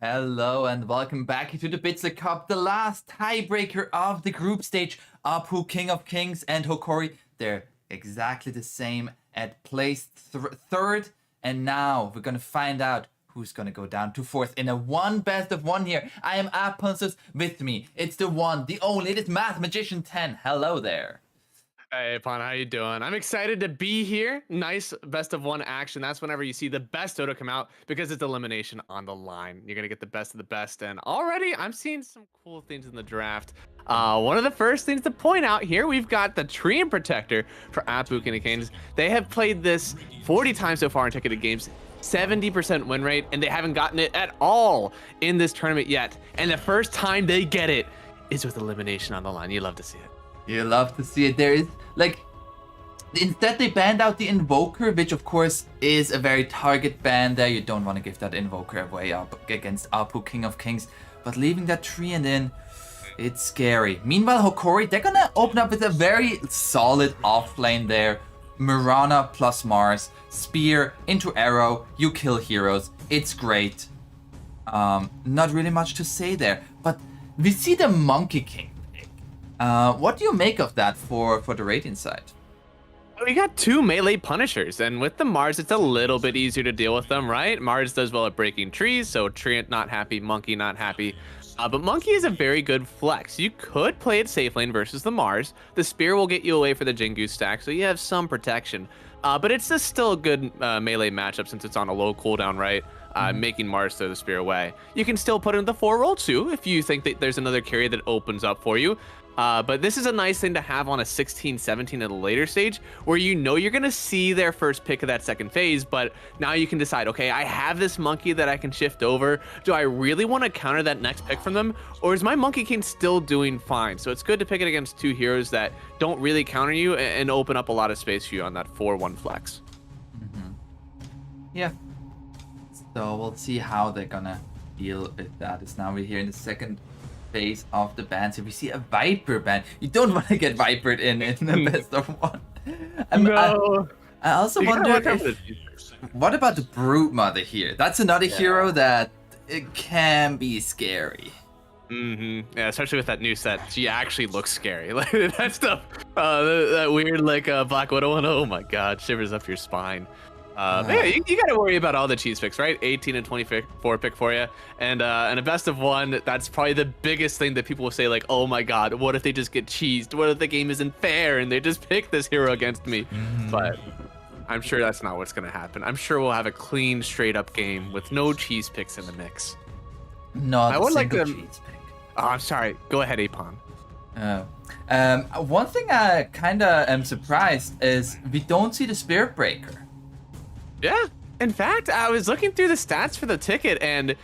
Hello and welcome back to the Bitsler Cup, the last tiebreaker of the group stage. Apu, King of Kings, and Hokori, they're exactly the same at place third. And now we're gonna find out who's gonna go down to fourth in a one best of one here. I am aponzeus. With me, it's the one, the only, it is Mathmagician10. Hello there. Hey, Pon, how you doing? I'm excited to be here. Nice best of one action. That's whenever you see the best Dodo come out because it's elimination on the line. You're going to get the best of the best. And already I'm seeing some cool things in the draft. One of the first things to point out here, we've got the Treant Protector for Apu King of Kings. They have played this 40 times so far in ticketed games. 70% win rate, and they haven't gotten it at all in this tournament yet. And the first time they get it is with elimination on the line. You love to see it. You love to see it. There is, instead they banned out the Invoker, which of course is a very target ban there. You don't want to give that Invoker away up against Apu King of Kings. But leaving that Treant in, it's scary. Meanwhile, Hokori, they're gonna open up with a very solid offlane there. Mirana plus Mars, Spear into Arrow, you kill heroes. It's great. Not really much to say there. But we see the Monkey King. What do you make of that for the Radiant side? We got two melee punishers, and with the Mars, it's a little bit easier to deal with them, right? Mars does well at breaking trees, so Treant not happy, Monkey not happy. But Monkey is a very good flex. You could play it safe lane versus the Mars. The Spear will get you away for the Jingu stack, so you have some protection. But it's just still a good melee matchup since it's on a low cooldown, right? Making Mars throw the Spear away. You can still put in the 4-roll too if you think that there's another carry that opens up for you. But this is a nice thing to have on a 16-17 at a later stage where you know you're going to see their first pick of that second phase, but now you can decide, okay, I have this Monkey that I can shift over. Do I really want to counter that next pick from them? Or is my Monkey King still doing fine? So it's good to pick it against two heroes that don't really counter you and open up a lot of space for you on that 4-1 flex. Yeah. So we'll see how they're going to deal with that. It's now we're here in the second phase of the ban. So we see a Viper ban. You don't want to get Vipered in the best of one. No. I also wonder what about the Broodmother here? That's another hero that it can be scary. Yeah, especially with that new set, she actually looks scary. Like that stuff, that weird Black Widow one. Oh my God, shivers up your spine. Yeah, you got to worry about all the cheese picks, right? 18 and 24 pick for you, and a best of one. That's probably the biggest thing that people will say, like, oh my God, what if they just get cheesed? What if the game isn't fair and they just pick this hero against me? But I'm sure that's not what's gonna happen. I'm sure we'll have a clean, straight up game with no cheese picks in the mix. Not I would like to. cheese pick. Oh, I'm sorry. Go ahead, Apon. One thing I kind of am surprised is we don't see the Spirit Breaker. Yeah, in fact, I was looking through the stats for the ticket, and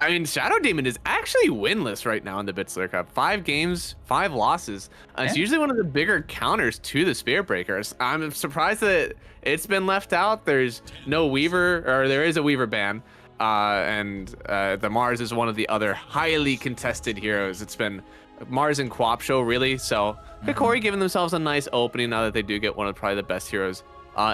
I mean, Shadow Demon is actually winless right now in the Bitsler Cup. 5 games, 5 losses. It's usually one of the bigger counters to the Spirit Breakers. I'm surprised that it's been left out. There's no Weaver, or there is a Weaver ban, and the Mars is one of the other highly contested heroes. It's been Mars and Quap show, really. So Hokori giving themselves a nice opening now that they do get one of probably the best heroes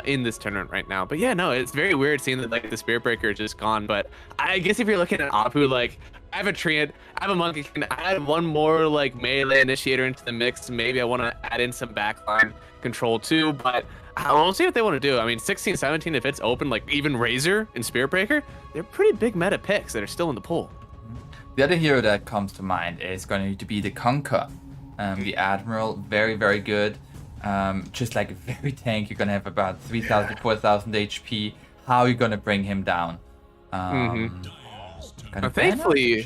in this tournament right now. But yeah, no, it's very weird seeing that like the Spirit Breaker is just gone. But I guess if you're looking at Apu, like I have a Treant, I have a Monkey, can add one more like melee initiator into the mix. Maybe I want to add in some backline control too, but we'll see what they want to do. I mean, 16, 17, if it's open, like even Razor and Spirit Breaker, they're pretty big meta picks that are still in the pool. The other hero that comes to mind is going to be the Conker, the Admiral. Very, very good. Just like a very tank, you're gonna have about 3,000, 4,000 HP. How are you gonna bring him down? Thankfully,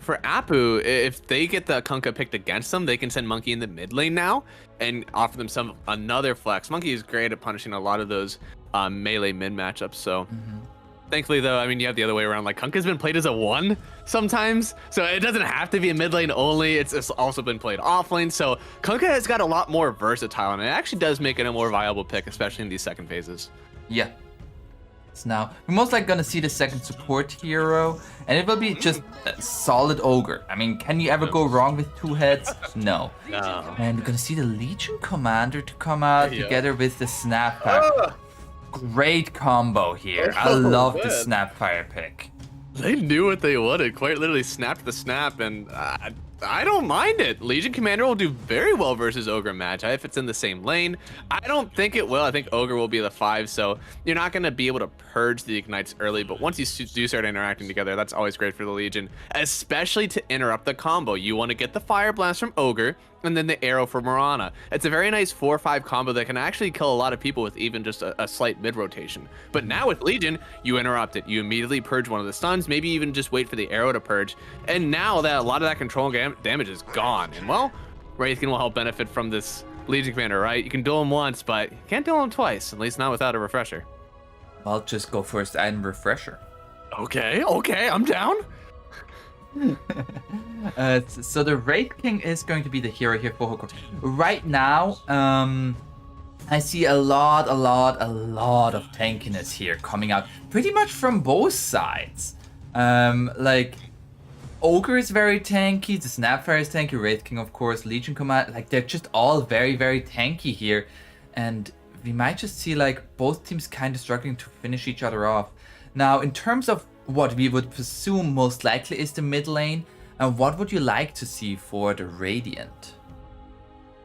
for Apu, if they get the Kunkka picked against them, they can send Monkey in the mid lane now and offer them another flex. Monkey is great at punishing a lot of those melee mid matchups. So. Thankfully, though, I mean, you have the other way around. Like, Kunkka's been played as a 1 sometimes, so it doesn't have to be a mid lane only. It's also been played off lane, so Kunkka has got a lot more versatile, and it actually does make it a more viable pick, especially in these second phases. Yeah. So now, we're most likely going to see the second support hero, and it will be just a solid Ogre. I mean, can you ever go wrong with 2 heads? No. And we're going to see the Legion Commander to come out together with the Snapback. Great combo here. I love the Snapfire pick. They knew what they wanted. Quite literally snapped the snap, and I don't mind it. Legion Commander will do very well versus Ogre Magi if it's in the same lane. I don't think it will. I think Ogre will be the 5, so you're not going to be able to purge the Ignites early, but once you do start interacting together, that's always great for the Legion, especially to interrupt the combo. You want to get the Fire Blast from Ogre, and then the arrow for Mirana. It's a very nice 4-5 combo that can actually kill a lot of people with even just a slight mid-rotation. But now with Legion, you interrupt it. You immediately purge one of the stuns, maybe even just wait for the arrow to purge. And now that a lot of that control damage is gone. And well, Wraithkin will help benefit from this Legion Commander, right? You can duel him once, but you can't duel him twice, at least not without a refresher. I'll just go first and refresher. Okay, I'm down. So the Wraith King is going to be the hero here for Hokori. Right now, I see a lot of tankiness here coming out pretty much from both sides. Like Ogre is very tanky, the Snapfire is tanky, Wraith King of course, Legion Command, like they're just all very tanky here, and we might just see like both teams kind of struggling to finish each other off. Now in terms of what we would presume most likely is the mid lane, and what would you like to see for the Radiant?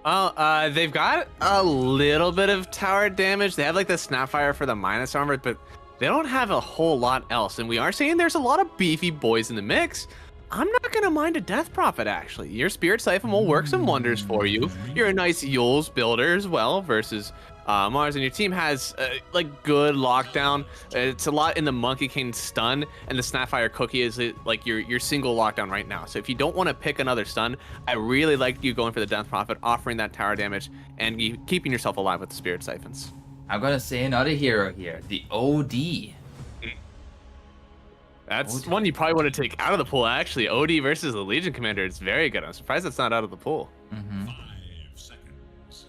They've got a little bit of tower damage. They have like the Snapfire for the minus armor, but they don't have a whole lot else. And we are seeing there's a lot of beefy boys in the mix. I'm not gonna mind a Death Prophet actually. Your Spirit Siphon will work some wonders for you. You're a nice Yules builder as well versus Mars, and your team has like good lockdown. It's a lot in the Monkey King stun, and the Snapfire Cookie is like your single lockdown right now. So if you don't want to pick another stun, I really like you going for the Death Prophet, offering that tower damage, and keeping yourself alive with the Spirit Siphons. I'm gonna say another hero here, the OD. That's one you probably want to take out of the pool, actually. OD versus the Legion Commander. It's very good. I'm surprised it's not out of the pool. Mm-hmm.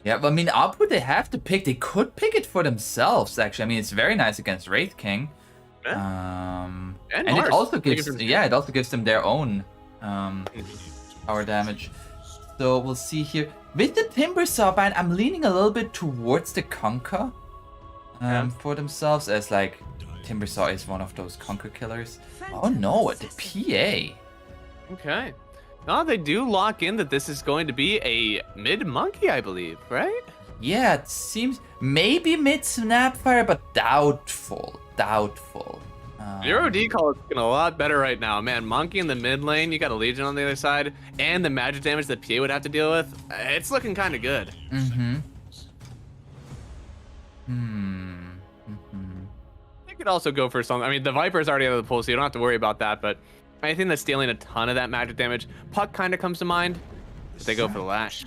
Yeah, but I mean, output they have to pick. They could pick it for themselves, actually. I mean, it's very nice against Wraith King. Yeah. And it also gives, it also gives them their own power damage. So we'll see here. With the Timbersaw ban, I'm leaning a little bit towards the Conquer for themselves, as like Timbersaw is one of those Conquer killers. Oh no, the PA. Okay. No, they do lock in that this is going to be a mid monkey, I believe, right? Yeah, it seems maybe mid Snapfire, but doubtful. Your OD call is looking a lot better right now, man. Monkey in the mid lane, you got a Legion on the other side, and the magic damage that PA would have to deal with. It's looking kind of good. You could also go for something. I mean, the Viper's already out of the pool, so you don't have to worry about that, but anything that's dealing a ton of that magic damage, Puck kind of comes to mind. But they go for the Lash.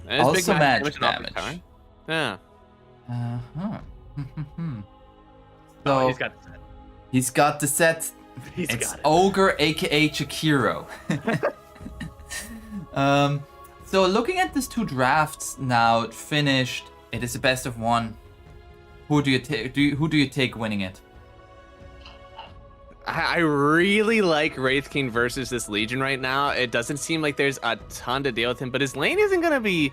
And it's Also big magic damage. Yeah. So he's got the set. He's got the set. It's Ogre, aka Chikiro. So looking at these two drafts now finished, it is a best of one. Who do you take? Who do you take winning it? I really like Wraith King versus this Legion right now. It doesn't seem like there's a ton to deal with him, but his lane isn't going to be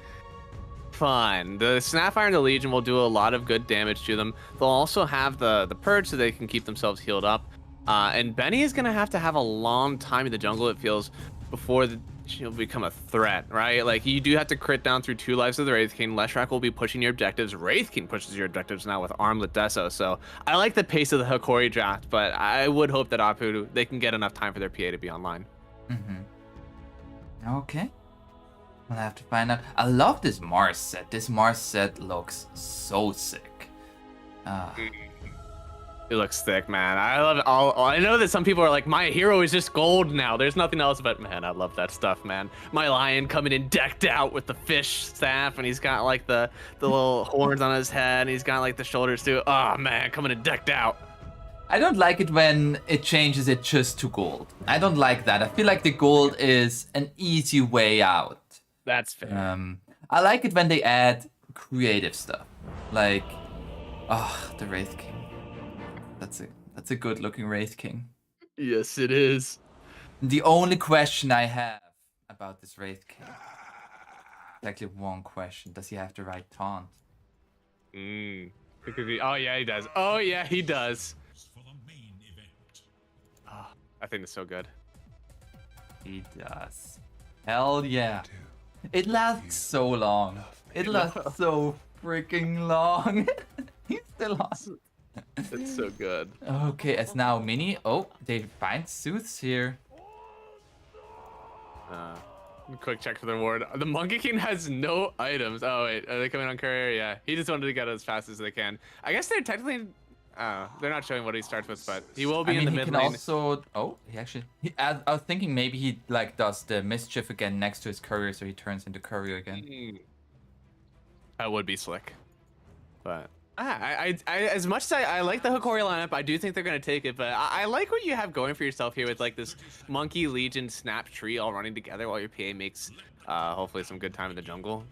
fun. The Snapfire and the Legion will do a lot of good damage to them. They'll also have the Purge so they can keep themselves healed up. And Benny is going to have a long time in the jungle, it feels, before she'll become a threat, right? Like, you do have to crit down through 2 lives of the Wraith King. Leshrac will be pushing your objectives. Wraith King pushes your objectives now with Armlet Deso. So I like the pace of the Hokori draft, but I would hope that Apu, they can get enough time for their PA to be online. Okay. We'll have to find out. I love this Mars set. This Mars set looks so sick. It looks thick, man. I love it. I know that some people are like, my hero is just gold now. There's nothing else, but man, I love that stuff, man. My lion coming in decked out with the fish staff, and he's got like the little horns on his head, and he's got like the shoulders too. Oh man, coming in decked out. I don't like it when it changes it just to gold. I don't like that. I feel like the gold is an easy way out. That's fair. I like it when they add creative stuff, like, the Wraith King. That's a good looking Wraith King. Yes, it is. The only question I have about this Wraith King, exactly one question: does he have the right taunt? Oh yeah, he does. Oh yeah, he does. I think it's so good. He does. Hell yeah. It lasts so long. It lasts so freaking long. He's still on. It's so good. Okay, as now Mini. Oh, they find Sooths here. Quick check for the reward. The Monkey King has no items. Oh wait, are they coming on courier? Yeah, he just wanted to get as fast as they can. I guess they're technically, they're not showing what he starts with, but he will be in the mid lane. He can also. Oh, he actually. I was thinking maybe he like does the mischief again next to his courier, so he turns into courier again. That would be slick, but. As much as I like the Hokori lineup, I do think they're going to take it, but I like what you have going for yourself here with like this Monkey, Legion, Snap tree all running together while your PA makes hopefully some good time in the jungle.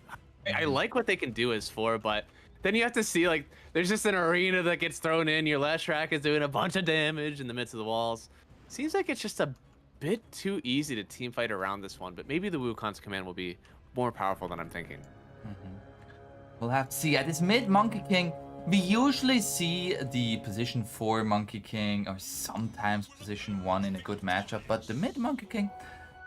I like what they can do as 4, but then you have to see like there's just an arena that gets thrown in, your Leshrac is doing a bunch of damage in the midst of the walls. Seems like it's just a bit too easy to team fight around this one, but maybe the Wukong's command will be more powerful than I'm thinking. We'll have to see. At this mid Monkey King, we usually see the position 4 Monkey King or sometimes position 1 in a good matchup, but the mid Monkey King,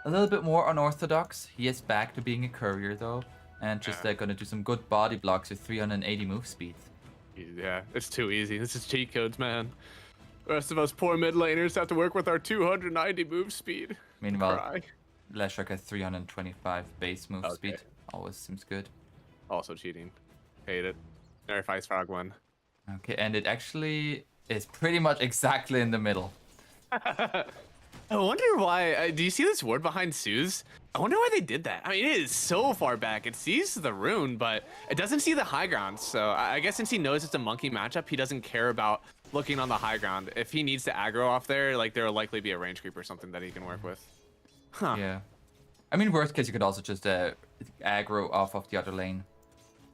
a little bit more unorthodox. He is back to being a courier though, and just gonna do some good body blocks with 380 move speed. Yeah, it's too easy. This is cheat codes, man. The rest of us poor mid laners have to work with our 290 move speed. Meanwhile, Leshrac has 325 base move speed. Always seems good. Also cheating. Hate it. Nerf Ice Frog one. Okay, and it actually is pretty much exactly in the middle. I wonder why. Do you see this word behind Suze? I wonder why they did that. I mean, it is so far back. It sees the rune, but it doesn't see the high ground. So I guess since he knows it's a monkey matchup, he doesn't care about looking on the high ground. If he needs to aggro off there, like there will likely be a range creep or something that he can work with. Huh. Yeah. I mean, worst case, you could also just aggro off of the other lane.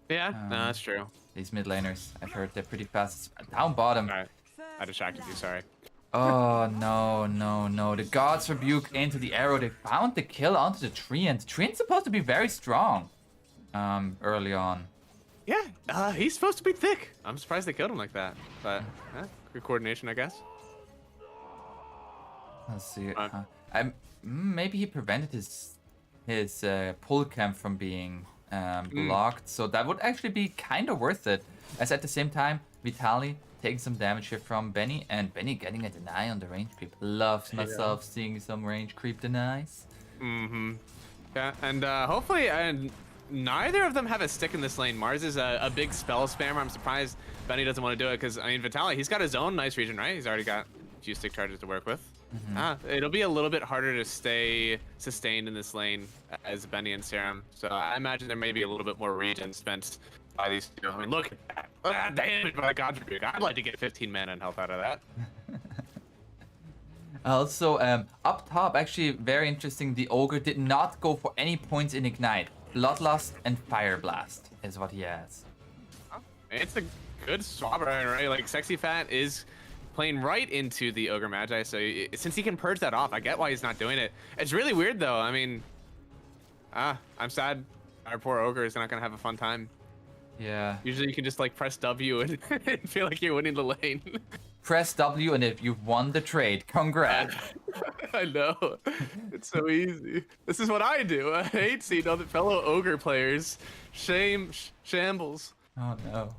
Yeah, no, that's true. These mid laners, I've heard they're pretty fast. Down bottom. All right. I distracted you, sorry. Oh, no. The God's Rebuke into the arrow. They found the kill onto the tree, and the tree is supposed to be very strong early on. Yeah, he's supposed to be thick. I'm surprised they killed him like that. But, good coordination, I guess. Let's see. Maybe he prevented his pull camp from being blocked, so that would actually be kind of worth it. As at the same time, Vitaly taking some damage here from Benny, and Benny getting a deny on the range creep. Loves myself seeing some range creep denies. Yeah, and hopefully, neither of them have a stick in this lane. Mars is a big spell spammer. I'm surprised Benny doesn't want to do it because, I mean, Vitaly, he's got his own nice region, right? He's already got a few stick charges to work with. It'll be a little bit harder to stay sustained in this lane as Benny and Serum. So I imagine there may be a little bit more regen spent by these two. I mean, look at that. Damage by the God's Rebuke. I'd like to get 15 mana and health out of that. Also, up top, actually very interesting, the Ogre did not go for any points in Ignite. Bloodlust and Fire Blast is what he has. It's a good swap, right? Like, Sexy Fat is playing right into the Ogre Magi, so since he can purge that off, I get why he's not doing it. It's really weird, though. I mean, I'm sad our poor Ogre is not going to have a fun time. Yeah. Usually you can just, like, press W and feel like you're winning the lane. Press W and if you've won the trade, congrats. I know. It's so easy. This is what I do. I hate seeing other fellow Ogre players. Shambles. Oh, no.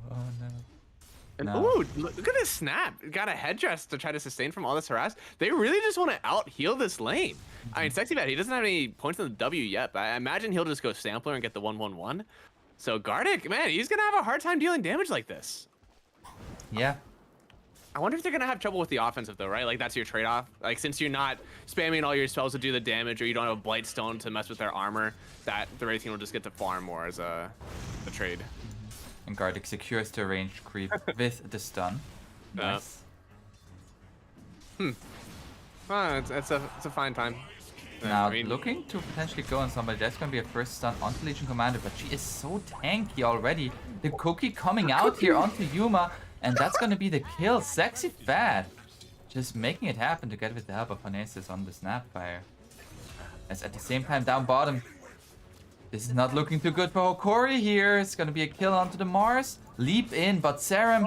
And ooh, look at this snap. Got a headdress to try to sustain from all this harass. They really just want to out-heal this lane. I mean, Sexy Bad, he doesn't have any points on the W yet, but I imagine he'll just go Sampler and get the 1-1-1. So Gardic, man, he's going to have a hard time dealing damage like this. Yeah. I wonder if they're going to have trouble with the offensive, though, right? Like, that's your trade-off. Like, since you're not spamming all your spells to do the damage, or you don't have a Blightstone to mess with their armor, that the raid team will just get to farm more as a trade. And Gardic secures the range creep with the stun. Nice. Well, it's a fine time. Now, I mean, looking to potentially go on somebody. That's going to be a first stun onto Legion Commander, but she is so tanky already. The cookie coming out here onto Yuma, and that's going to be the kill. Sexy Fat just making it happen to get with the help of Hanesis on the Snapfire. As at the same time, down bottom, this is not looking too good for Hokori here. It's going to be a kill onto the Mars. Leap in, but Serum,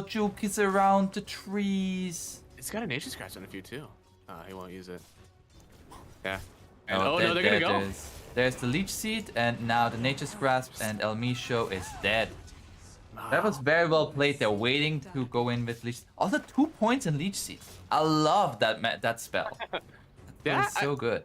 Juke is around the trees. It's got a nature scratch on a few, too. He won't use it. Yeah. And, Oh, no, they're gonna go. There's the Leech Seed, and now the Nature's Grasp, and El Misho is dead. That was very well played. They're waiting to go in with Leech. Also, 2 points in Leech Seed. I love that spell. Yeah, so good.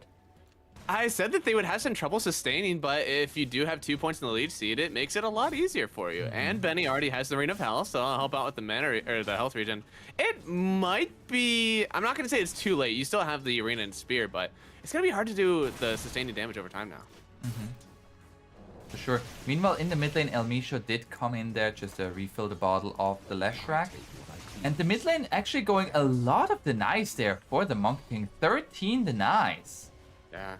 I said that they would have some trouble sustaining, but if you do have 2 points in the Leech Seed, it makes it a lot easier for you. And Benny already has the Ring of Health, so I'll help out with the mana or the health regen. It might be. I'm not gonna say it's too late. You still have the Arena and Spear, but it's gonna be hard to do the sustaining damage over time now. For sure. Meanwhile, in the mid lane, El Misho did come in there just to refill the bottle of the Leshrac. And the mid lane actually going a lot of denies there for the Monkey King. 13 denies. Yeah.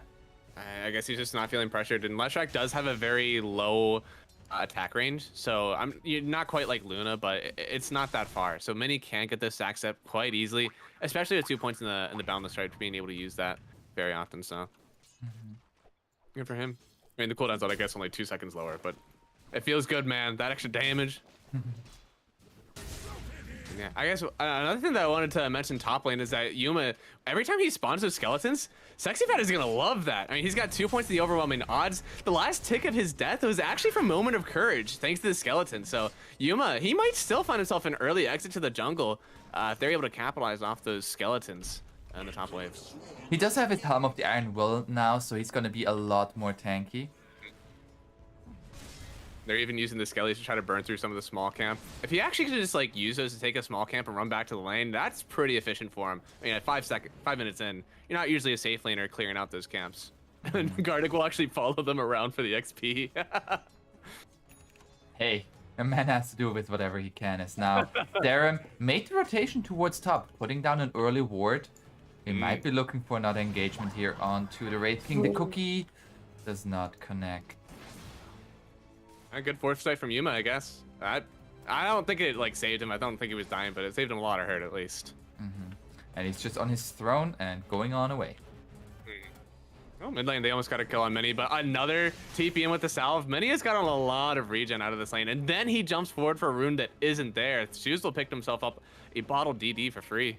I guess he's just not feeling pressured. And Leshrac does have a very low attack range. So you're not quite like Luna, but it's not that far. So many can get this stacks up quite easily, especially with 2 points in the Boundless Strike, being able to use that very often. So good for him. I mean, the cooldown's I guess only 2 seconds lower, but it feels good, man. That extra damage. Yeah, I guess another thing that I wanted to mention top lane is that Yuma, every time he spawns with skeletons, SexyFat is gonna love that. I mean, he's got 2 points in the overwhelming odds. The last tick of his death was actually from Moment of Courage, thanks to the skeleton. So Yuma, he might still find himself an early exit to the jungle if they're able to capitalize off those skeletons in the top wave. He does have his Helm of the Iron Will now, so he's gonna be a lot more tanky. They're even using the skellies to try to burn through some of the small camp. If he actually could just like use those to take a small camp and run back to the lane, that's pretty efficient for him. I mean, at 5 minutes in, you're not usually a safe laner clearing out those camps. And Gardic will actually follow them around for the XP. Hey, a man has to do with whatever he can. As now, Darren made the rotation towards top, putting down an early ward. He might be looking for another engagement here onto the Wraith King. The cookie does not connect. A good foresight from Yuma, I guess. I don't think it like saved him. I don't think he was dying, but it saved him a lot of hurt at least. And he's just on his throne and going on away. Oh, mid lane, they almost got a kill on Mini, but another TP in with the salve. Mini has gotten a lot of regen out of this lane, and then he jumps forward for a rune that isn't there. Shoesville picked himself up a bottle DD for free.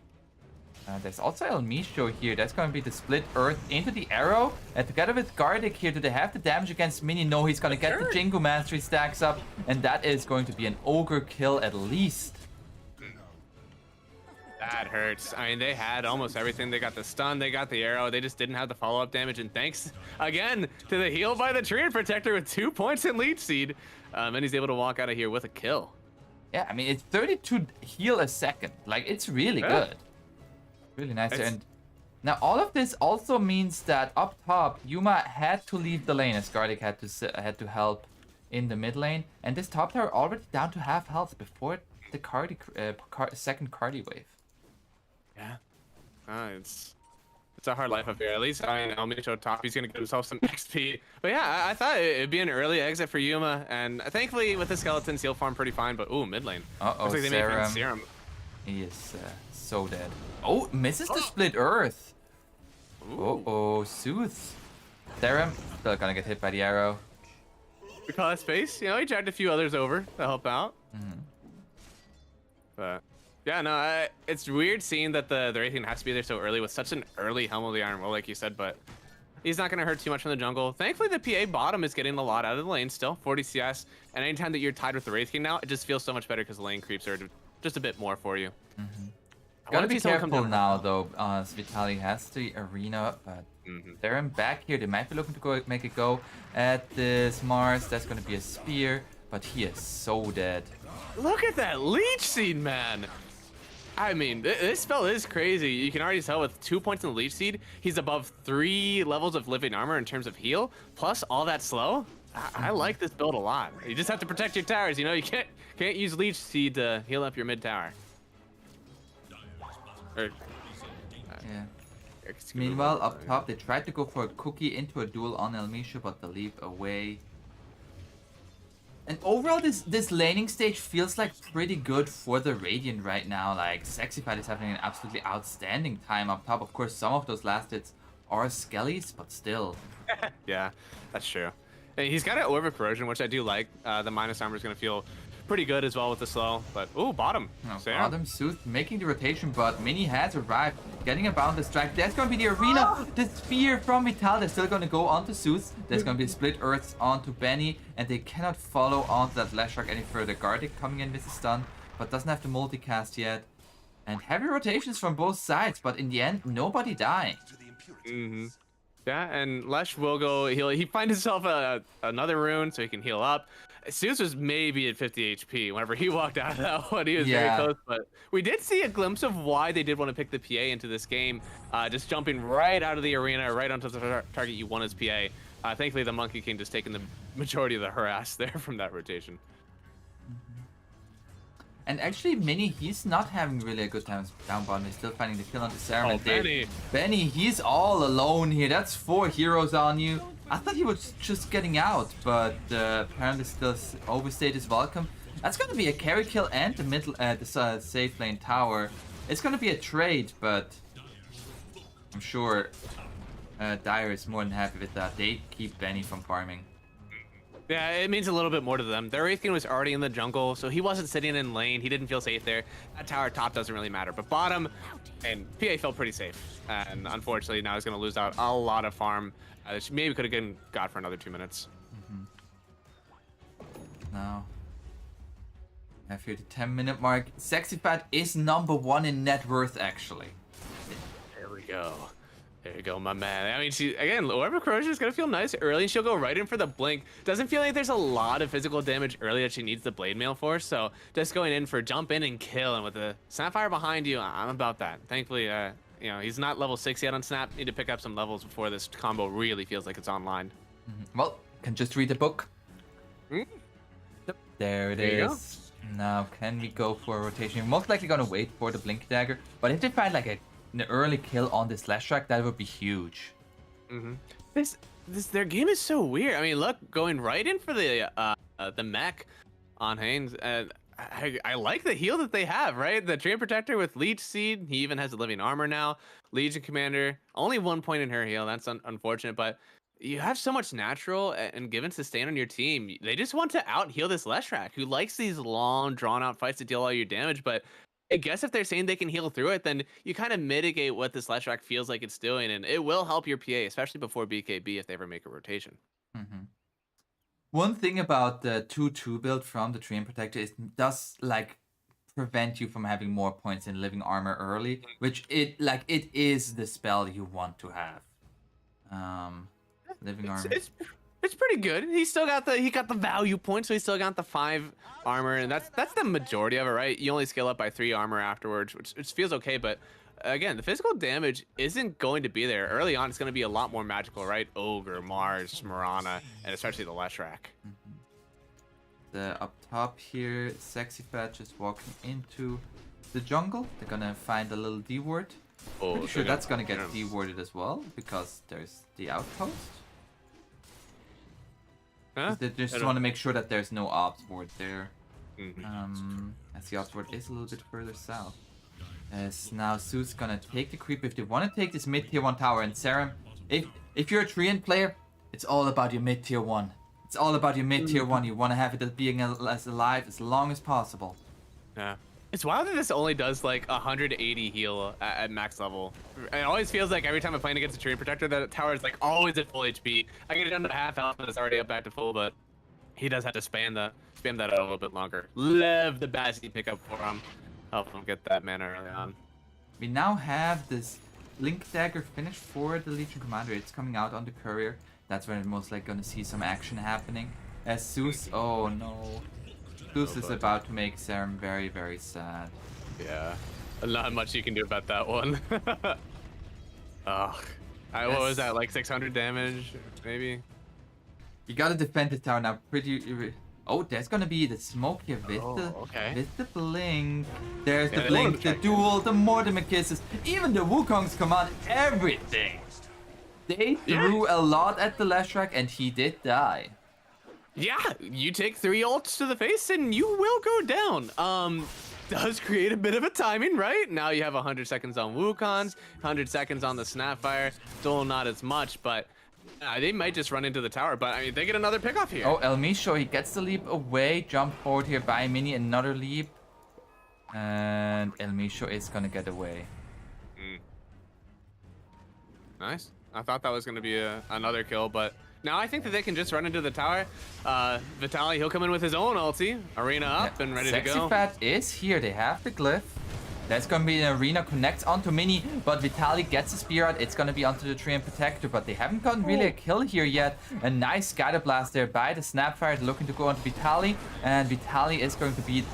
There's also El Misho here. That's going to be the split earth into the arrow. And together with Gardic here, do they have the damage against Mini? No, he's going to get the Jingu Mastery stacks up. And that is going to be an Ogre kill at least. That hurts. I mean, they had almost everything. They got the stun, they got the arrow. They just didn't have the follow-up damage. And thanks, again, to the heal by the Treant Protector with 2 points in Leech Seed. And he's able to walk out of here with a kill. Yeah, I mean, it's 32 heal a second. Like, it's really good. Really nice. And now all of this also means that up top, Yuma had to leave the lane as Gardic had to help in the mid lane. And this top tower already down to half health before the second Cardi wave. Yeah. It's a hard life up here. At least I mean, El Misho top, he's going to get himself some XP. But yeah, I thought it'd be an early exit for Yuma. And thankfully, with the skeletons, he'll farm pretty fine. But ooh, mid lane. Looks like they may find Serum. He is so dead. Oh, misses the split earth. Sooth. Serum still gonna get hit by the arrow. We call that space. You know, he dragged a few others over to help out. But yeah, no, it's weird seeing that the Wraithian has to be there so early with such an early Helm of the Iron Will, like you said, but he's not gonna hurt too much from the jungle. Thankfully, the PA bottom is getting a lot out of the lane still, 40 CS. And anytime that you're tied with the Wraith King now, it just feels so much better because the lane creeps are just a bit more for you. Gotta be careful now, though. Vitaly has the arena, but they're back here. They might be looking to make a go at this Mars. That's gonna be a spear, but he is so dead. Look at that Leech Seed, man. I mean, this spell is crazy. You can already tell with 2 points in the Leech Seed, he's above 3 levels of living armor in terms of heal, plus all that slow. I like this build a lot. You just have to protect your towers. You know, you can't use Leech Seed to heal up your mid tower. Meanwhile, up top, they tried to go for a cookie into a duel on El Misho, but the leap away. And overall, this laning stage feels like pretty good for the Radiant right now. Like, SexyFat is having an absolutely outstanding time up top. Of course, some of those last hits are skellies, but still. Yeah, that's true. And he's got an Orb of Corrosion, which I do like. The minus armor is going to feel pretty good as well with the slow. But, ooh, bottom. No, Sarah. bottom, Zeus making the rotation, but Mini has arrived, getting a boundless strike. There's going to be the arena. The spear from Vital. They're still going to go onto Zeus. There's going to be split earths onto Benny, and they cannot follow onto that Leshrac any further. Gardic coming in with a stun, but doesn't have the multicast yet. And heavy rotations from both sides, but in the end, nobody dying. Mm-hmm. Yeah, and Lesh will go heal. He finds himself another rune so he can heal up. Zeus was maybe at 50 HP. Whenever he walked out of that one, he was very close. But we did see a glimpse of why they did want to pick the PA into this game. Just jumping right out of the arena, right onto the target you want as PA. Thankfully, the Monkey King just taking the majority of the harass there from that rotation. And actually, Mini, he's not having really a good time down bottom. He's still finding the kill on the Serum. Oh, Benny. Benny, he's all alone here. That's 4 heroes on you. I thought he was just getting out, but apparently still overstayed his welcome. That's going to be a carry kill and the middle, the safe lane tower. It's going to be a trade, but I'm sure Dire is more than happy with that. They keep Benny from farming. Yeah, it means a little bit more to them. Their Wraith King was already in the jungle, so he wasn't sitting in lane. He didn't feel safe there. That tower top doesn't really matter. But bottom, and PA felt pretty safe. And unfortunately, now he's going to lose out a lot of farm. Maybe could have got for another 2 minutes. Now, after the 10-minute mark, Sexy Fat is #1 in net worth, actually. There we go. There you go, my man. I mean, she again, Orb of Corrosion is gonna feel nice early. She'll go right in for the blink. Doesn't feel like there's a lot of physical damage early that she needs the blade mail for. So just going in for jump in and kill. And with the Snapfire behind you, I'm about that. Thankfully, you know, he's not level 6 yet on Snap. Need to pick up some levels before this combo really feels like it's online. Well, can just read the book. Yep. There it is. Now, can we go for a rotation? We're most likely gonna wait for the blink dagger. But if they find like an early kill on this Leshrac, that would be huge. Their game is so weird. I mean, look, going right in for the mech on Haynes. I like the heal that they have, right? The Treant Protector with Leech Seed. He even has the Living Armor now. Legion Commander, only 1 point in her heal. That's unfortunate, but you have so much natural and given sustain on your team. They just want to out heal this Leshrac, who likes these long, drawn out fights to deal all your damage, but I guess if they're saying they can heal through it, then you kind of mitigate what this Leshrac feels like it's doing, and it will help your PA, especially before BKB if they ever make a rotation. One thing about the 2-2 build from the Treant Protector is it does like prevent you from having more points in living armor early, which it is the spell you want to have. Living armor. It's pretty good. He got the value point, so he still got the 5 armor, and that's the majority of it, right? You only scale up by 3 armor afterwards, which feels okay, but again, the physical damage isn't going to be there. Early on, it's going to be a lot more magical, right? Ogre, Mars, Mirana, and especially the Leshrac. The up top here, Sexy Fat just walking into the jungle. They're gonna find a little D ward. Pretty sure that's gonna get D warded as well, because there's the outpost. Huh? They just want to make sure that there's no ops ward there. As the ops ward is a little bit further south. As now Zeus gonna take the creep if they want to take this mid tier 1 tower. And Serum, if you're a Treant player, it's all about your mid tier 1. It's all about your mid tier 1. You want to have it as being as alive as long as possible. Yeah. It's wild that this only does like 180 heal at max level. It always feels like every time I'm playing against a Treant Protector, that tower is like always at full HP. I get it down to half health and it's already up back to full, but he does have to spam that out a little bit longer. Love the Bassi pickup for him. Help him get that mana early on. We now have this Blink Dagger finished for the Legion Commander. It's coming out on the courier. That's when we're most likely gonna see some action happening. As Zeus, oh no. Zeus is about to make Serum very, very sad. Yeah, not much you can do about that one. Ugh. What was that, like 600 damage, maybe? You gotta defend the tower now. Oh, there's gonna be the smoke here with the blink. There's the blink, the duel, the Mortimer kisses, even the Wukong's command, everything. They threw a lot at the Leshrac and he did die. Yeah, you take 3 ults to the face and you will go down. Does create a bit of a timing, right? Now you have 100 seconds on Wukong's, 100 seconds on the Snapfire. Still not as much, but They might just run into the tower, but I mean, they get another pick off here. Oh, El Misho, he gets the leap away. Jump forward here by Mini, another leap. And El Misho is gonna get away. Nice. I thought that was gonna be another kill, but now I think that they can just run into the tower. Vitaly, he'll come in with his own ulti. Arena up and ready to go. Sexy Fat is here. They have the glyph. That's going to be an arena, connects onto Mini, but Vitaly gets the spear out. It's going to be onto the tree and protector, but they haven't gotten really a kill here yet. A nice scatter blast there by the Snapfire, looking to go onto Vitaly, and Vitaly is going to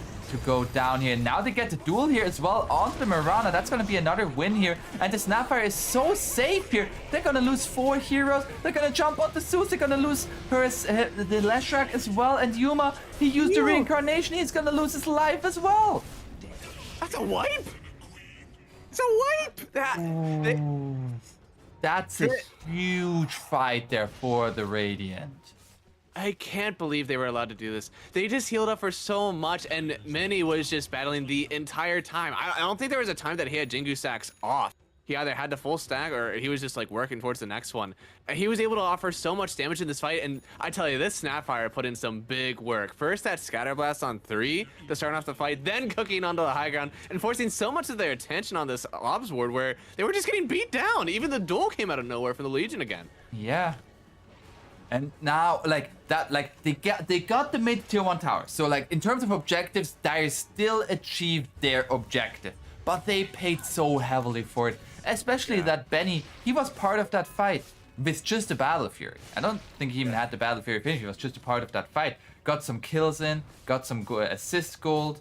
go down here. Now they get the duel here as well onto the Mirana. That's going to be another win here, and the Snapfire is so safe here. They're going to lose 4 heroes. They're going to jump onto Zeus. They're going to lose the Leshrac as well, and Yuma, he used the reincarnation. He's going to lose his life as well. That's a wipe! It's a wipe! That's a huge fight there for the Radiant. I can't believe they were allowed to do this. They just healed up for so much, and Mini was just battling the entire time. I don't think there was a time that he had Jingu stacks off. He either had the full stack or he was just like working towards the next one. And he was able to offer so much damage in this fight, and I tell you, this Snapfire put in some big work. First that Scatter Blast on 3 to start off the fight, then cooking onto the high ground and forcing so much of their attention on this Obs ward where they were just getting beat down. Even the duel came out of nowhere from the Legion again. Yeah. And now, they got the mid tier 1 tower. So, in terms of objectives, they still achieved their objective. But they paid so heavily for it. Especially that Benny, he was part of that fight with just a Battle Fury. I don't think he even had the Battle Fury finish. He was just a part of that fight. Got some kills in, got some assist gold.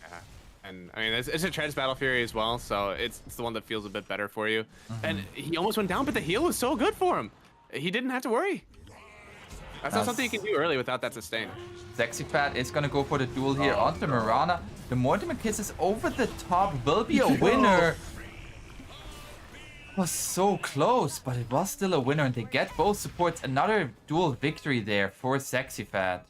Yeah. And I mean, it's a Trance Battle Fury as well, so it's the one that feels a bit better for you. And he almost went down, but the heal was so good for him. He didn't have to worry. That's not something you can do early without that sustain. Sexy Fat is gonna go for the duel here onto Mirana. The Mortimer Kisses over the top will be a winner. Was so close, but it was still a winner, and they get both supports. Another duel victory there for Sexy Fat.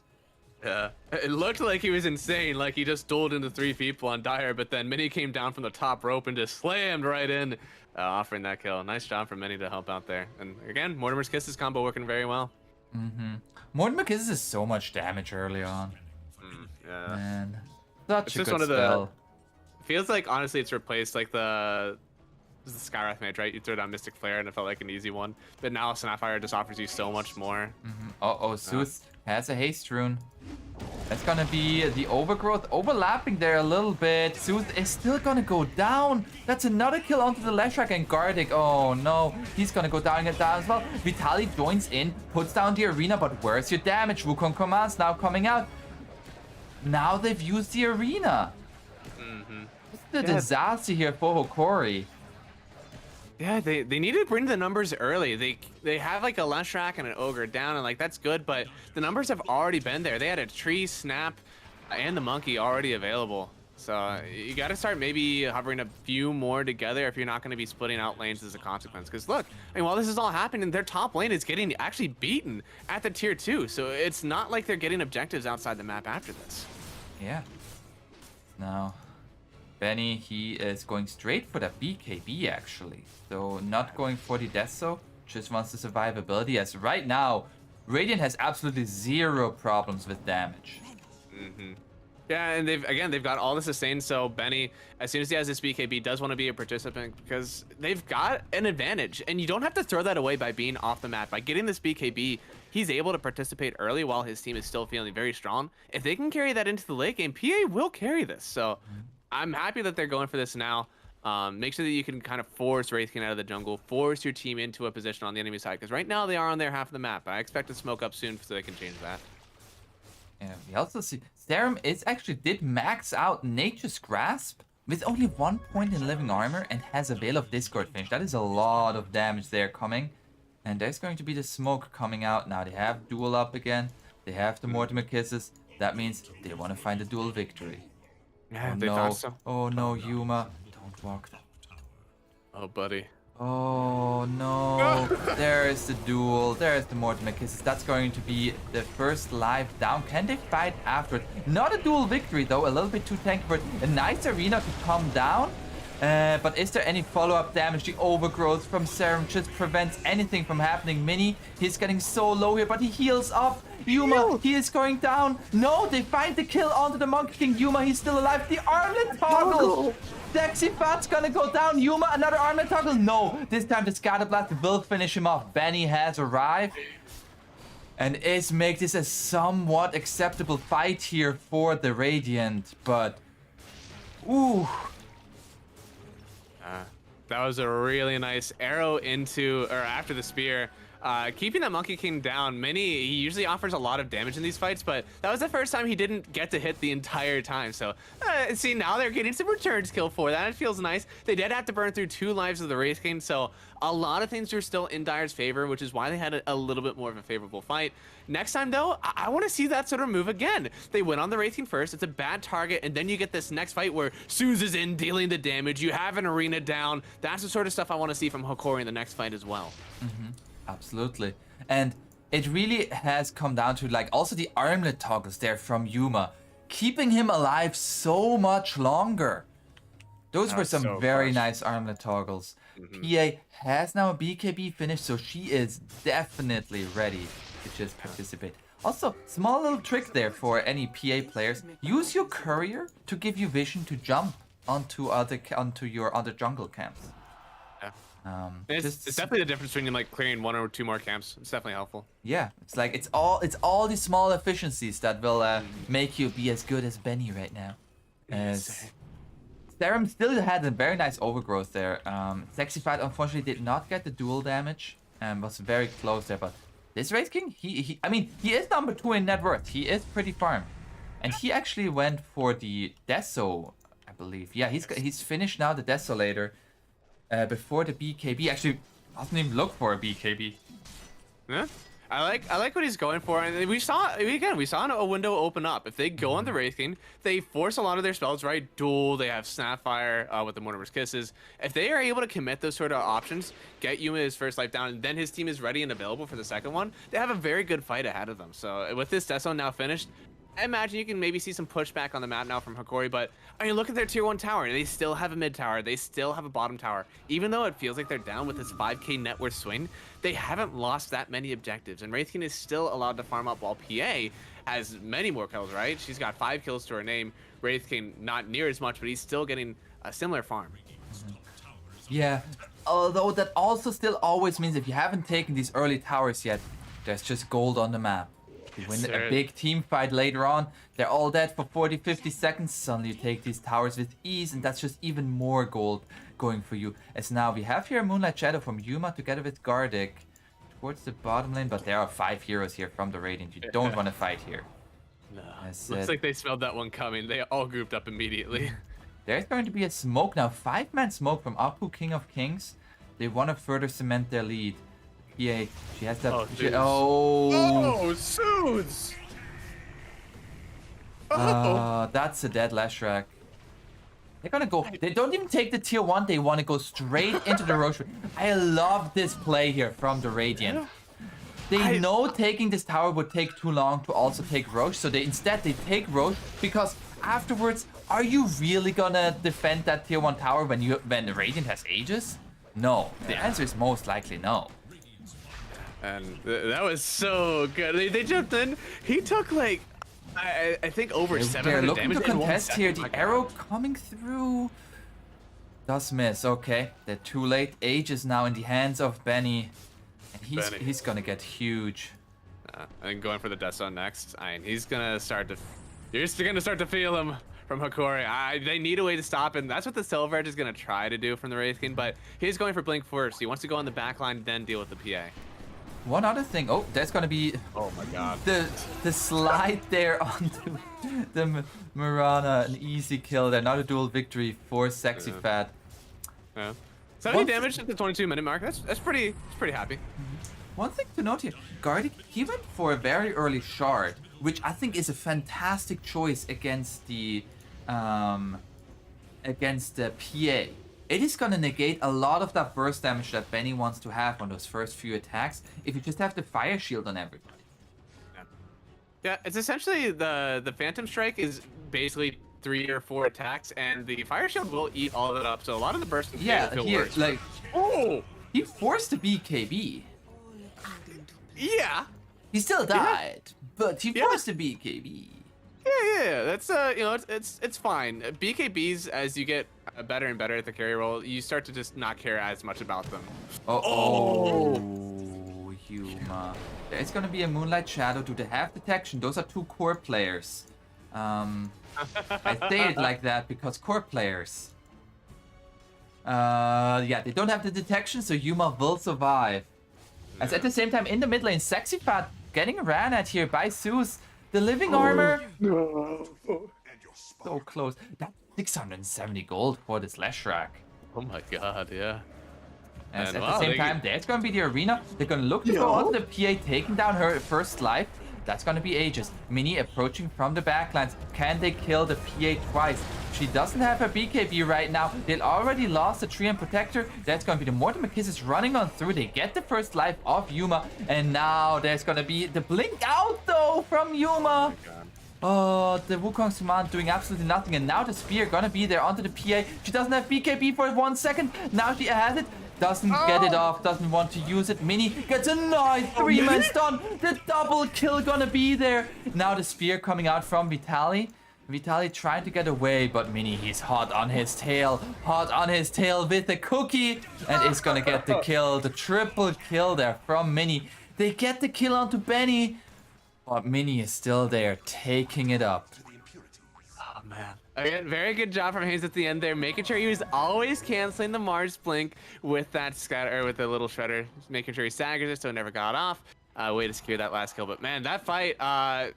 Yeah, it looked like he was insane, like he just dueled into 3 people on Dire, but then Mini came down from the top rope and just slammed right in, offering that kill. Nice job from Mini to help out there. And again, Mortimer's Kisses combo working very well. Mortimer Kisses is so much damage early on. Yeah. Man, such It's a just good one of spell. Feels like honestly it's replaced like the Skywrath mage, right? You throw down Mystic Flare and it felt like an easy one, but now Snapfire just offers you so much more. Zeus has a haste rune. That's gonna be the overgrowth overlapping there a little bit. Zeus is still gonna go down. That's another kill onto the Leshrac and Gardic. Oh no, he's gonna go down as well. Vitaly joins in, puts down the arena, but where's your damage? Wukong commands now coming out. Now they've used the arena. It's the disaster here for Hokori. Yeah, they need to bring the numbers early. They have like a Leshrac and an Ogre down, and like that's good, but the numbers have already been there. They had a Tree, Snap, and the Monkey already available. So you got to start maybe hovering a few more together if you're not going to be splitting out lanes as a consequence. Because look, I mean, while this is all happening, their top lane is getting actually beaten at the tier 2. So it's not like they're getting objectives outside the map after this. Yeah. Now, Benny, he is going straight for the BKB actually. So not going for the Deso, just wants the survivability, as right now, Radiant has absolutely 0 problems with damage. Yeah, and they've got all the sustain, so Benny, as soon as he has this BKB, does want to be a participant because they've got an advantage, and you don't have to throw that away by being off the map. By getting this BKB, he's able to participate early while his team is still feeling very strong. If they can carry that into the late game, PA will carry this, so I'm happy that they're going for this now. Make sure that you can kind of force Wraith King out of the jungle, force your team into a position on the enemy side, because right now they are on their half of the map. I expect to smoke up soon so they can change that. Yeah, we also see Serum did max out Nature's Grasp with only 1 point in living armor and has a Veil of Discord finish. That is a lot of damage there coming. And there's going to be the smoke coming out. Now they have duel up again. They have the Mortimer Kisses. That means they want to find a duel victory. Yeah, Oh they no. thought so. Oh no, Yuma. Don't walk that. Oh, buddy. Oh no. There's the duel. There's the Mortimer Kisses. That's going to be the first live down. Can they fight after it? Not a duel victory though. A little bit too tanky for it. A nice arena to come down. But is there any follow-up damage? The overgrowth from Serum just prevents anything from happening. Mini, he's getting so low here, but he heals up. Yuma, he is going down. No, they find the kill onto the Monkey King. Yuma, he's still alive. The armlet toggle. Sexy Fat's gonna go down. Yuma, another armlet toggle. No, this time the Scatterblast will finish him off. Benny has arrived. And is make this a somewhat acceptable fight here for the Radiant. But, ooh. That was a really nice arrow into, or after the spear. Keeping that Monkey King down, he usually offers a lot of damage in these fights, but that was the first time he didn't get to hit the entire time. So, see, now they're getting some return skill for that. It feels nice. They did have to burn through 2 lives of the Wraith King, so a lot of things are still in Dire's favor, which is why they had a little bit more of a favorable fight. Next time, though, I want to see that sort of move again. They went on the Wraith King first. It's a bad target, and then you get this next fight where Suze is in dealing the damage. You have an arena down. That's the sort of stuff I want to see from Hokori in the next fight as well. Absolutely. And it really has come down to like also the armlet toggles there from Yuma, keeping him alive so much longer. Those were some so very clutch. nice armlet toggles. PA has now a BKB finish, so she is definitely ready to just participate. Also, small little trick there for any PA players. Use your courier to give you vision to jump onto your other jungle camps. It's definitely the difference between like clearing 1 or 2 more camps. It's definitely helpful. Yeah, it's like it's all these small efficiencies that will make you be as good as Benny right now. As Serum still had a very nice overgrowth there. Sexy Fight unfortunately did not get the dual damage and was very close there. But this Wraith King, I mean, he is number 2 in net worth. He is pretty farm, and he actually went for the Deso, I believe. Yeah, he's finished now the Desolator. Before the BKB, actually doesn't even look for a BKB. Yeah, I like what he's going for, and we saw a window open up. If they go on the Wraith King, they force a lot of their spells, right? Duel, they have Snapfire with the Mortimer's Kisses. If they are able to commit those sort of options, get Yuma his first life down, and then his team is ready and available for the second one, they have a very good fight ahead of them. So with this Deso now finished, I imagine you can maybe see some pushback on the map now from Hokori, but I mean, look at their tier 1 tower. They still have a mid tower. They still have a bottom tower. Even though it feels like they're down with this 5k net worth swing, they haven't lost that many objectives. And Wraith King is still allowed to farm up while PA has many more kills, right? She's got 5 kills to her name. Wraith King not near as much, but he's still getting a similar farm. Yeah, although that also still always means if you haven't taken these early towers yet, there's just gold on the map. You win a big team fight later on, they're all dead for 40-50 seconds, suddenly you take these towers with ease, and that's just even more gold going for you. As now we have here Moonlight Shadow from Yuma together with Gardic towards the bottom lane, but there are 5 heroes here from the Radiant. You don't want to fight here. No, looks like they smelled that one coming. They all grouped up immediately. There's going to be a smoke now, 5-man smoke from Apu, King of Kings. They want to further cement their lead. PA, she has that. Oh, Suze! That's a dead Leshrac. They're gonna go. They don't even take the tier 1. They want to go straight into the Roche. I love this play here from the Radiant. They know taking this tower would take too long to also take Roche, so instead they take Roche because afterwards, are you really gonna defend that tier 1 tower when the Radiant has Aegis? No. The answer is most likely no. And that was so good. They jumped in. He took like, I think over 700 They're looking damage. to contest here. The arrow coming through does miss. Okay, they're too late. Age is now in the hands of Benny, and he's gonna get huge. And going for the Deso next. He's gonna start to. You're gonna start to feel him from Hokori. They need a way to stop him. That's what the Silver Edge is gonna try to do from the Wraith King, but he's going for Blink first. He wants to go on the back line, then deal with the PA. One other thing. Oh, there's gonna be. Oh my God. The slide there onto the Mirana, an easy kill. There, not a dual victory for Sexy Fat. Yeah. 70 damage at the 22-minute mark. That's pretty happy. One thing to note here, Gardic, he went for a very early shard, which I think is a fantastic choice against the PA. It is gonna negate a lot of that burst damage that Benny wants to have on those first few attacks if you just have the fire shield on everybody. Yeah, it's essentially the Phantom Strike is basically 3 or 4 attacks, and the fire shield will eat all of it up. So a lot of the burst will feel here, worse. like, Oh, he forced a BKB. yeah. He still died, but he forced a BKB. Yeah. That's you know, it's fine. BKBs, as you get better and better at the carry role, you start to just not care as much about them. Oh, Yuma. There's gonna be a Moonlight Shadow due to half detection. Those are 2 core players. I say it like that because core players. Yeah, they don't have the detection, so Yuma will survive. As at the same time, in the mid lane, Sexy Fat getting ran at here by Zeus. The living armor. So close. That's 670 gold for the Slash Rack. Oh my god, yeah. As at the same time, there's gonna be the arena. They're gonna look to go onto the PA, taking down her first life. That's gonna be Aegis. Mini approaching from the backlines. Can they kill the PA twice? She doesn't have her BKB right now. They already lost the Tree and Protector. That's gonna be the Mortimer Kisses running on through. They get the first life of Yuma. And now there's gonna be the blink out though from Yuma. Oh, the Wukong's command doing absolutely nothing. And now the spear gonna be there onto the PA. She doesn't have BKB for 1 second. Now she has it. Doesn't get it off, doesn't want to use it. Mini gets a nice 3-man stun. The double kill gonna be there. Now the spear coming out from Vitaly. Vitaly trying to get away, but Mini, he's hot on his tail. Hot on his tail with the cookie. And is gonna get the kill. The triple kill there from Mini. They get the kill onto Benny. But Mini is still there, taking it up. Oh, man. Again, very good job from Hayes at the end there, making sure he was always canceling the Mars blink with that scatter, or with the little shredder, making sure he staggers it so it never got off. Way to secure that last kill. But man, that fight, PA,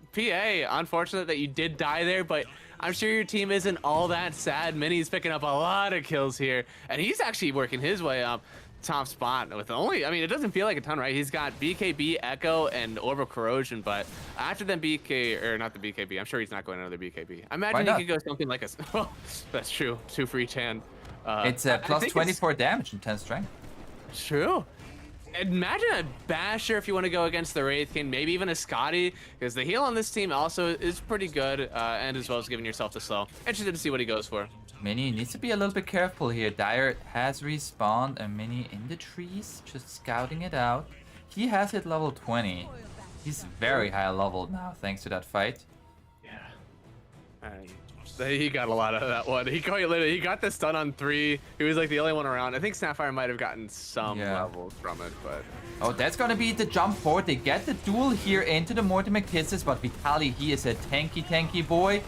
unfortunate that you did die there, but I'm sure your team isn't all that sad. Mini's picking up a lot of kills here, and he's actually working his way up top spot with only, I mean, it doesn't feel like a ton, right? He's got BKB, Echo, and Orbital Corrosion, but after them or not the BKB, I'm sure he's not going another BKB. I imagine he could go something like a, oh, that's true, 2 for each hand. It's plus 24 damage and 10 strength. True. Imagine a Basher if you want to go against the Wraith King, maybe even a Scotty, because the heal on this team also is pretty good, and as well as giving yourself the slow. Interested to see what he goes for. Mini needs to be a little bit careful here. Dire has respawned a Mini in the trees, just scouting it out. He has hit level 20. He's very high level now, thanks to that fight. Yeah. He got a lot out of that one. He got the stun on 3. He was like the only one around. I think Sapphire might have gotten some levels from it, but... Oh, that's gonna be the jump forward. They get the duel here into the Mortimer Kisses, but Vitaly, he is a tanky boy.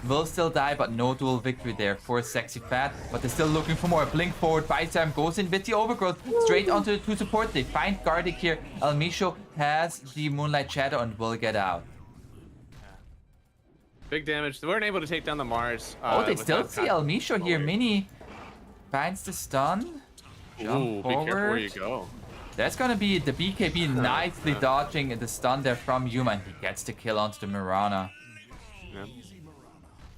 Will still die, but no dual victory there for Sexy Fat. But they're still looking for more. Blink forward, Bitsler goes in with the overgrowth. Straight onto the 2 support. They find Gardic here. Elmisho has the Moonlight Shadow and will get out. Big damage. They weren't able to take down the Mars. They still see Elmisho here. Mini finds the stun. Jump forward. Be careful where you go. That's gonna be the BKB nicely dodging the stun there from Yuma. And he gets the kill onto the Mirana. Yeah.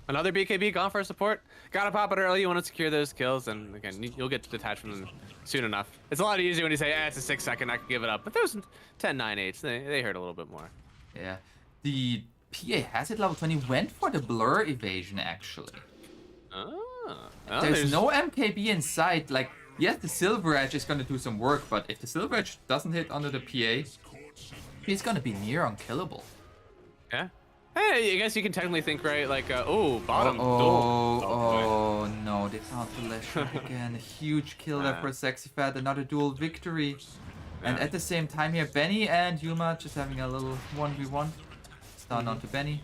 Another BKB gone for support. Gotta pop it early. You want to secure those kills, and again, you'll get detached from them soon enough. It's a lot easier when you say, it's a 6 second, I can give it up. But those 10, 9, 8s, they hurt a little bit more. Yeah. The PA has it level 20, went for the blur evasion actually. There's no MKB in sight. Like, yes, the Silver Edge is gonna do some work, but if the Silver Edge doesn't hit under the PA, he's gonna be near unkillable. Yeah. Hey, I guess you can technically think, right, like, bottom. Oh, no, they found the Lash again. A huge kill there for Sexy Fat, another dual victory. And at the same time here, Benny and Yuma just having a little 1v1. Stun onto Benny.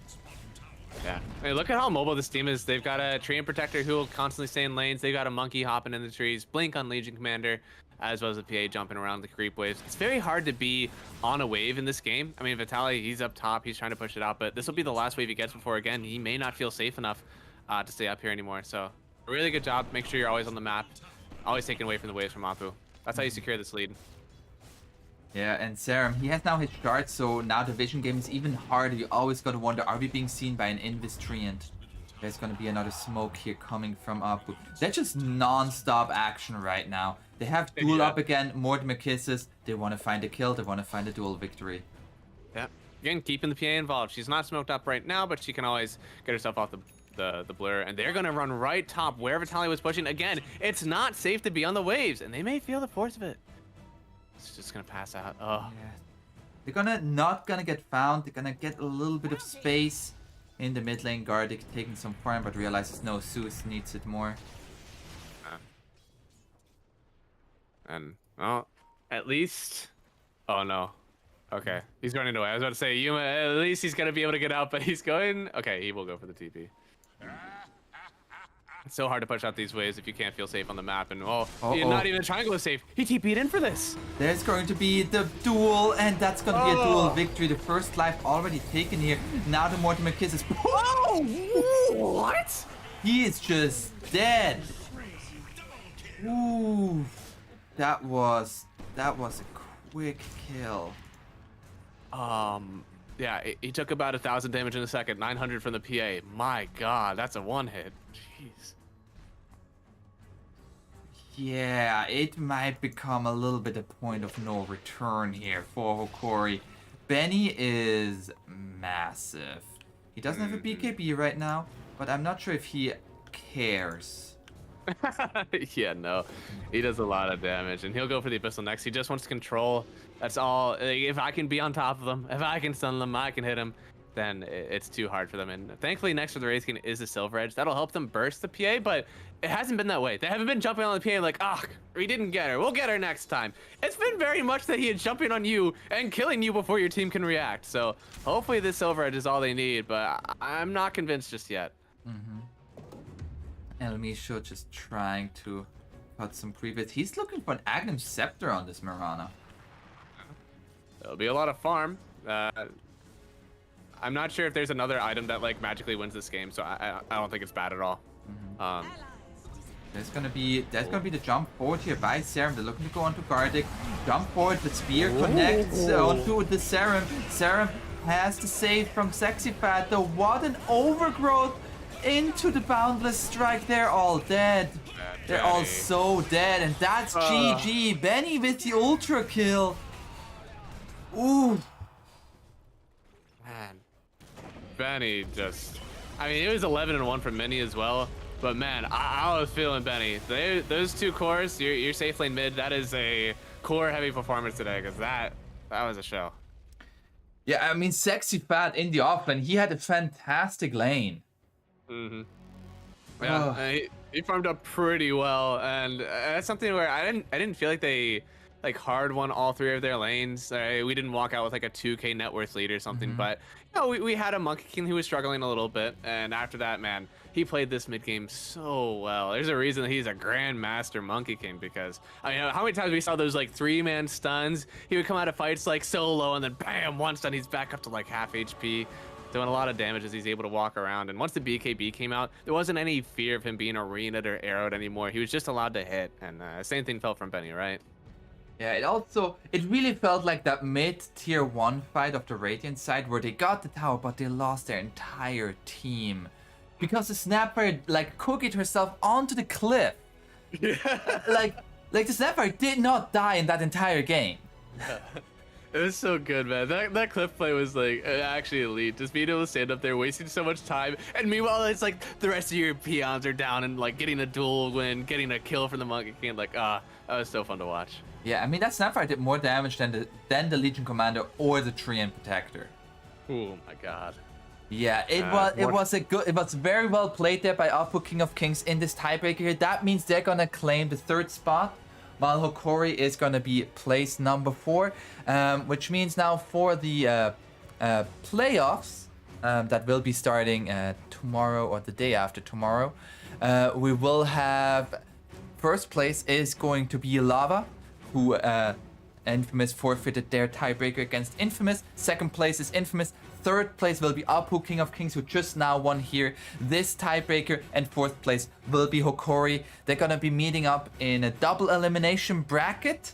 Yeah. Hey, look at how mobile this team is. They've got a Tree and Protector who will constantly stay in lanes. They've got a Monkey hopping in the trees, Blink on Legion Commander, as well as a PA jumping around the creep waves. It's very hard to be on a wave in this game. I mean, Vitaly, he's up top. He's trying to push it out, but this will be the last wave he gets before, again, he may not feel safe enough to stay up here anymore. So, a really good job. Make sure you're always on the map, always taking away from the waves from Apu. That's how you secure this lead. Yeah, and Serum, he has now his shard, so now the vision game is even harder. You always gotta wonder, are we being seen by an Invis Treant? There's gonna be another smoke here coming from Apu. That's just non-stop action right now. They have duel up again, Mortimer Kisses. They want to find a kill, they want to find a duel victory. Yeah, again, keeping the PA involved. She's not smoked up right now, but she can always get herself off the blur, and they're gonna run right top where Vitaly was pushing. Again, it's not safe to be on the waves, and they may feel the force of it. It's just gonna pass out. Oh. Yeah. They're not gonna get found. They're gonna get a little bit of space in the mid lane. Gardic taking some farm, but realizes no, Zeus needs it more. And well, at least. Oh no. Okay, he's running away. I was about to say, Yuma, at least he's gonna be able to get out, but he's going. Okay, he will go for the TP. It's so hard to push out these waves if you can't feel safe on the map, and you're not even trying to go safe. He TP'd in for this. There's going to be the duel, and that's going to be a duel victory. The first life already taken here. Now the Mortimer kisses. What? He is just dead. Ooh, that was a quick kill. Yeah, he took about 1,000 damage in a second, 900 from the PA. My God, that's a one hit. Jeez. Yeah, it might become a little bit a point of no return here for Hokori. Benny is massive. He doesn't have a BKB right now, but I'm not sure if he cares. Yeah, no, he does a lot of damage, and he'll go for the Abyssal next. He just wants control. That's all. Like, if I can be on top of them, if I can stun them, I can hit them, then it's too hard for them. And thankfully, next to the Wraithkin is the Silver Edge. That'll help them burst the PA, but it hasn't been that way. They haven't been jumping on the PA like, we didn't get her. We'll get her next time. It's been very much that he is jumping on you and killing you before your team can react. So hopefully this Silver Edge is all they need, but I'm not convinced just yet. Elmisho just trying to put some creep. He's looking for an Agnum Scepter on this Mirana. It'll be a lot of farm. I'm not sure if there's another item that like magically wins this game, so I don't think it's bad at all. There's gonna be the jump forward here by Serum. They're looking to go onto Gardic. Jump forward, the spear connects onto the Serum. Serum has the save from Sexy Fat. Though what an overgrowth into the Boundless Strike. They're all dead. They're all so dead, and that's GG. Benny with the ultra kill. Ooh. Man. Benny just... I mean, it was 11-1 from Benny as well. But man, I was feeling Benny. Those two cores, your safe lane mid, that is a core heavy performance today, because that was a show. Yeah, I mean, Sexy Fat in the offlane, he had a fantastic lane. Yeah, he farmed up pretty well, and that's something where I didn't feel like they like hard won all three of their lanes. We didn't walk out with like a 2K net worth lead or something, but you know, we had a Monkey King who was struggling a little bit, and after that, man, he played this mid game so well. There's a reason that he's a Grandmaster Monkey King, because I mean, how many times we saw those like 3-man stuns? He would come out of fights like so low, and then bam, one stun, he's back up to like half HP. Doing a lot of damage as he's able to walk around. And once the BKB came out, there wasn't any fear of him being arena'd or arrowed anymore. He was just allowed to hit, and same thing felt from Benny, right? Yeah, it really felt like that mid-tier 1 fight of the Radiant side where they got the tower, but they lost their entire team. Because the Snapfire, like, cookied herself onto the cliff. Yeah. like the Snapfire did not die in that entire game. It was so good, man. That cliff play was like actually elite. Just being able to stand up there, wasting so much time, and meanwhile it's like the rest of your peons are down and like getting a duel win, getting a kill from the Monkey King. Like that was so fun to watch. Yeah, I mean that Snapfire did more damage than the Legion Commander or the Treant Protector. Oh my God. Yeah, it was very well played there by Apu King of Kings in this tiebreaker here. That means they're gonna claim the 3rd spot, while Hokori is going to be place number 4, which means now for the playoffs that will be starting tomorrow or the day after tomorrow, we will have first place is going to be Lava, who Infamous forfeited their tiebreaker against Infamous. Second place is Infamous. Third place will be Apu King of Kings, who just now won here this tiebreaker. And fourth place will be Hokori. They're gonna be meeting up in a double elimination bracket.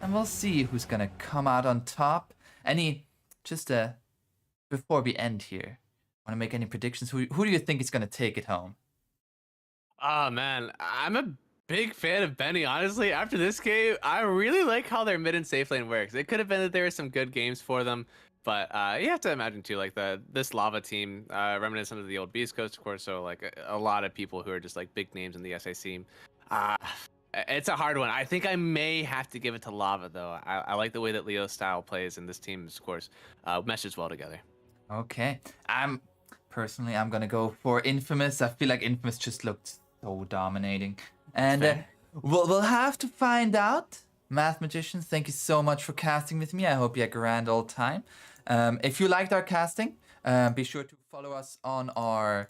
And we'll see who's gonna come out on top. Before we end here, wanna make any predictions? Who do you think is gonna take it home? Oh man, I'm a big fan of Benny, honestly. After this game, I really like how their mid and safe lane works. It could have been that there were some good games for them, But you have to imagine too, like this lava team, reminiscent of the old Beast Coast, of course. So like a lot of people who are just like big names in the SIC. Uh, it's a hard one. I think I may have to give it to Lava though. I like the way that Leo's style plays, and this team, of course, meshes well together. Okay. I'm gonna go for Infamous. I feel like Infamous just looked so dominating. And we'll have to find out. Mathmagicians, thank you so much for casting with me. I hope you had a grand old time. If you liked our casting, be sure to follow us on our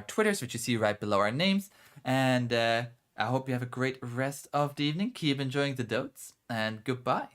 Twitters, which you see right below our names. And I hope you have a great rest of the evening. Keep enjoying the dotes, and goodbye.